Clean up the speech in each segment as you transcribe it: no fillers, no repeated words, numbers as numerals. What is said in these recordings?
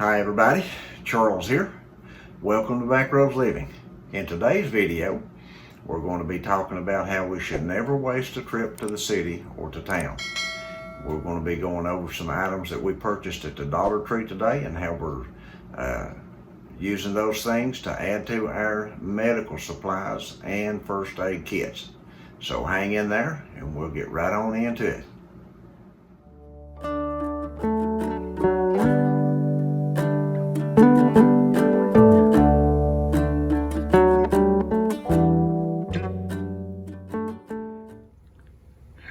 Hi everybody, Charles here. Welcome to Backroads Living. In today's video, we're going to be talking about how we should never waste a trip to the city or to town. We're going to be going over some items that we purchased at the Dollar Tree today and how we're using those things to add to our medical supplies and first aid kits. So hang in there and we'll get right on into it.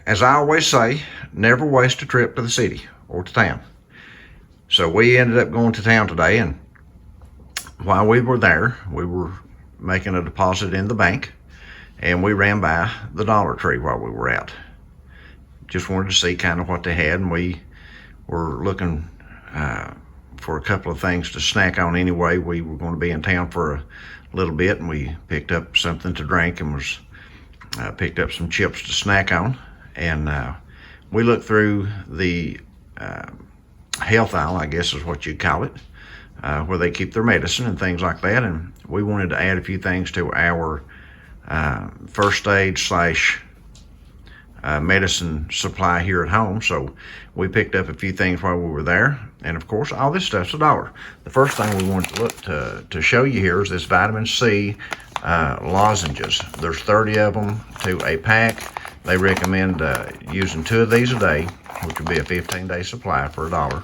As I always say, never waste a trip to the city or to town. So we ended up going to town today, and while we were there, we were making a deposit in the bank, and we ran by the Dollar Tree while we were out. Just wanted to see kind of what they had, and we were looking for a couple of things to snack on anyway. We were going to be in town for a little bit, and we picked up something to drink and picked up some chips to snack on. And we looked through the health aisle, I guess is what you'd call it, where they keep their medicine and things like that. And we wanted to add a few things to our first aid slash medicine supply here at home. So we picked up a few things while we were there. And of course, all this stuff's $1. The first thing we wanted to look to show you here is this vitamin C lozenges. There's 30 of them to a pack. They recommend using 2 of these a day, which would be a 15-day supply for $1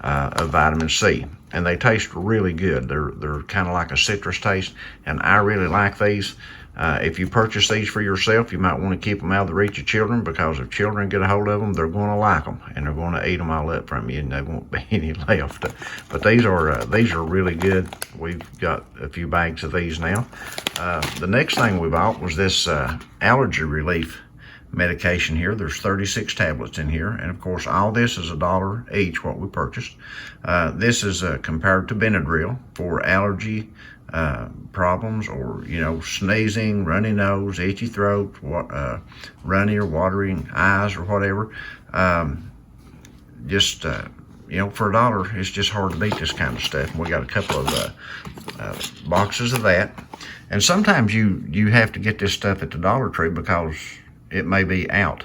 of vitamin C. And they taste really good. They're kind of like a citrus taste, and I really like these. If you purchase these for yourself, you might want to keep them out of the reach of children, because if children get a hold of them, they're going to like them, and they're going to eat them all up from you, and there won't be any left. But these are really good. We've got a few bags of these now. The next thing we bought was this Allergy Relief medication here. There's 36 tablets in here, and of course all this is $1 each, what we purchased. This is compared to Benadryl for allergy problems, or sneezing, runny nose, itchy throat, runny or watering eyes, or whatever. For $1, it's just hard to beat this kind of stuff. And we got a couple of boxes of that. And sometimes you have to get this stuff at the Dollar Tree because it may be out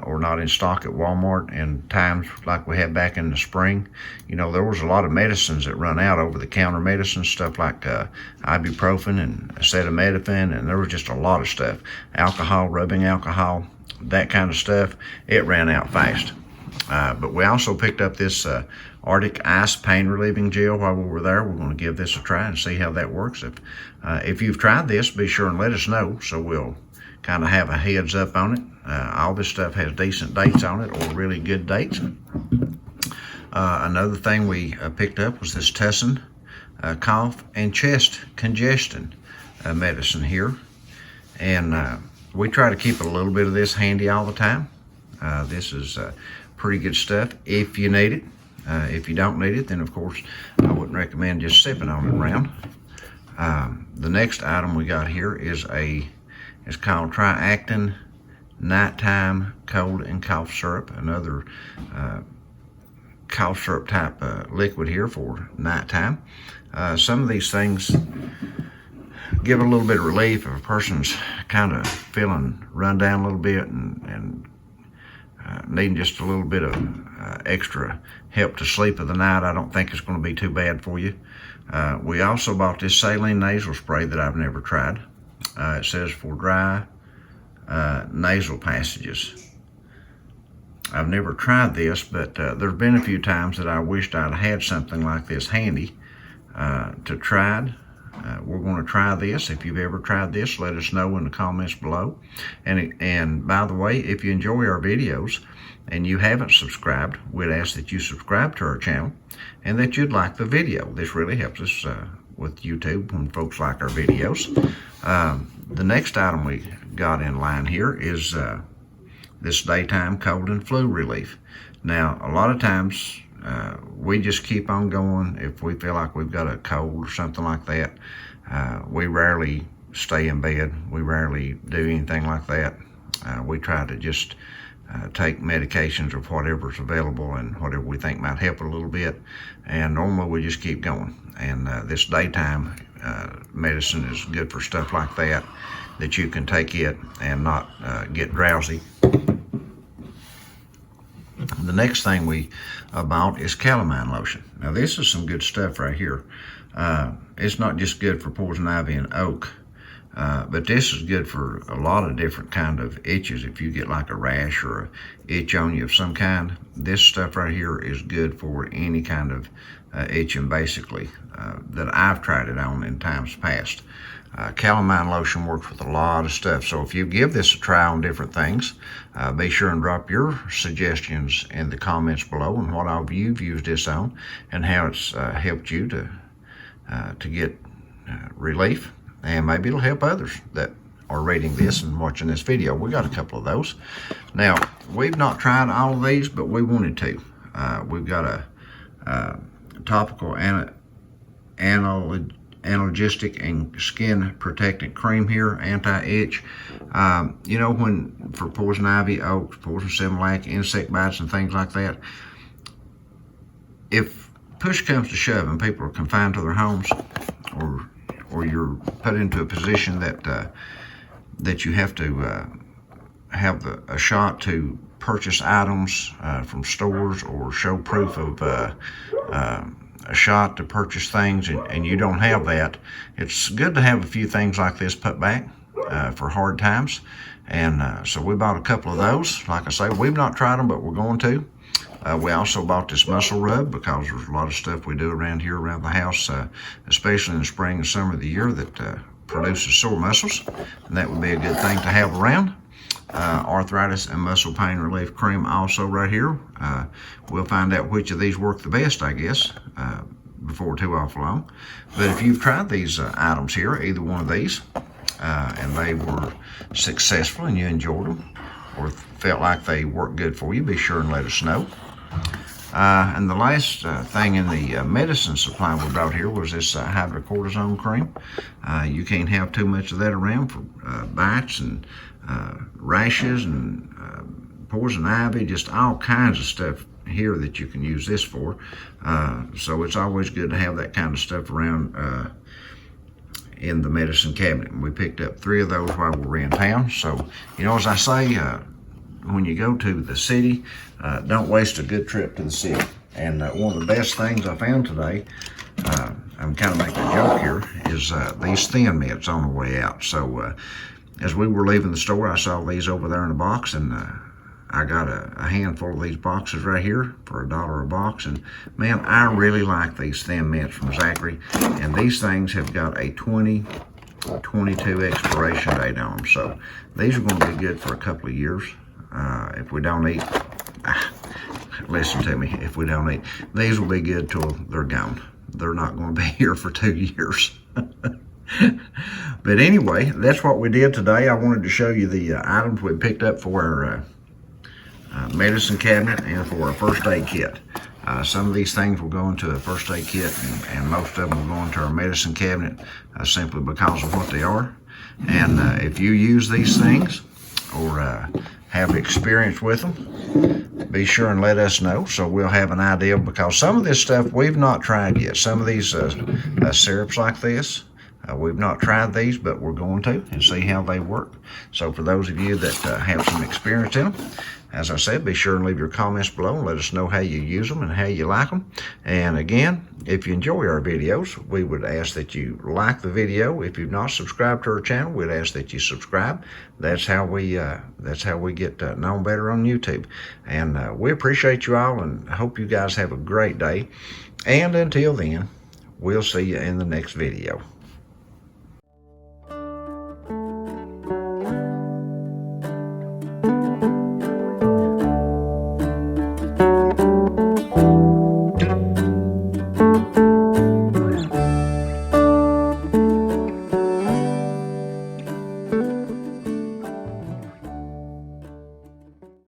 or not in stock at Walmart. And times like we had back in the spring, there was a lot of medicines that run out, over-the-counter medicines, stuff like ibuprofen and acetaminophen, and there was just a lot of stuff. Alcohol, rubbing alcohol, that kind of stuff, it ran out fast. But we also picked up this Arctic Ice pain relieving gel while we were there. We're going to give this a try and see how that works. If you've tried this, be sure and let us know, so we'll kind of have a heads up on it. All this stuff has decent dates on it, or really good dates. Another thing we picked up was this Tussin cough and chest congestion medicine here. And we try to keep a little bit of this handy all the time. This is pretty good stuff if you need it. If you don't need it, then of course I wouldn't recommend just sipping on it around. The next item we got here is it's called Triactin Nighttime Cold and Cough Syrup, another cough syrup type liquid here for nighttime. Some of these things give a little bit of relief if a person's kind of feeling run down a little bit and needing just a little bit of extra help to sleep of the night. I don't think it's going to be too bad for you. We also bought this Saline nasal spray that I've never tried. It says for dry nasal passages. I've never tried this, but there's been a few times that I wished I'd had something like this handy to try it. We're going to try this. If you've ever tried this, let us know in the comments below. And by the way, if you enjoy our videos and you haven't subscribed, we'd ask that you subscribe to our channel and that you'd like the video. This really helps us with YouTube when folks like our videos. The next item we got in line here is this daytime cold and flu relief. Now, a lot of times we just keep on going if we feel like we've got a cold or something like that. We rarely stay in bed. We rarely do anything like that. We try to just take medications of whatever's available and whatever we think might help a little bit. And normally we just keep going. And this daytime medicine is good for stuff like that you can take it and not get drowsy. The next thing we bought is Calamine Lotion. Now this is some good stuff right here. It's not just good for poison ivy and oak, but this is good for a lot of different kind of itches. If you get like a rash or a itch on you of some kind, this stuff right here is good for any kind of itching basically that I've tried it on in times past. Calamine Lotion works with a lot of stuff, so if you give this a try on different things, be sure and drop your suggestions in the comments below and what all you've used this on and how it's helped you to get relief, and maybe it'll help others that are reading this and watching this video. We got a couple of those. Now, we've not tried all of these, but we wanted to. We've got a topical analgesic and skin protectant cream here, anti-itch. You know, when for poison ivy, oak, poison similac, insect bites and things like that, if push comes to shove and people are confined to their homes, or you're put into a position that you have to have a shot to purchase items from stores or show proof of a shot to purchase things, and you don't have that, it's good to have a few things like this put back for hard times. And so we bought a couple of those. Like I say, we've not tried them, but we're going to. We also bought this muscle rub because there's a lot of stuff we do around here around the house, especially in the spring and summer of the year, that produces sore muscles, and that would be a good thing to have around. Arthritis and muscle pain relief cream also right here. We'll find out which of these work the best, I guess, before too awful long. But if you've tried these items here, either one of these, and they were successful and you enjoyed them, or felt like they worked good for you, be sure and let us know. And the last thing in the medicine supply we brought here was this Hydrocortisone Cream. You can't have too much of that around for bites and rashes and poison ivy, just all kinds of stuff here that you can use this for. So it's always good to have that kind of stuff around in the medicine cabinet. And we picked up 3 of those while we were in town. So, you know, as I say, when you go to the city, don't waste a good trip to the city. And one of the best things I found today, I'm kind of making a joke here, is these thin mints on the way out. So as we were leaving the store, I saw these over there in a box, and I got a handful of these boxes right here for $1 a box. And man, I really like these thin mints from Zachary. And these things have got a 2022 expiration date on them. So these are going to be good for a couple of years. If we don't eat, listen to me, if we don't eat, these will be good till they're gone. They're not going to be here for 2 years. But anyway, that's what we did today. I wanted to show you the items we picked up for our medicine cabinet and for our first aid kit. Some of these things will go into a first aid kit, and most of them will go into our medicine cabinet simply because of what they are. And if you use these things or have experience with them, be sure and let us know so we'll have an idea, because some of this stuff we've not tried yet. Some of these syrups like this, we've not tried these, but we're going to and see how they work. So for those of you that have some experience in them, as I said, be sure and leave your comments below and let us know how you use them and how you like them. And again, if you enjoy our videos, we would ask that you like the video. If you've not subscribed to our channel, we'd ask that you subscribe. That's how we get known better on YouTube. And we appreciate you all and hope you guys have a great day. And until then, we'll see you in the next video.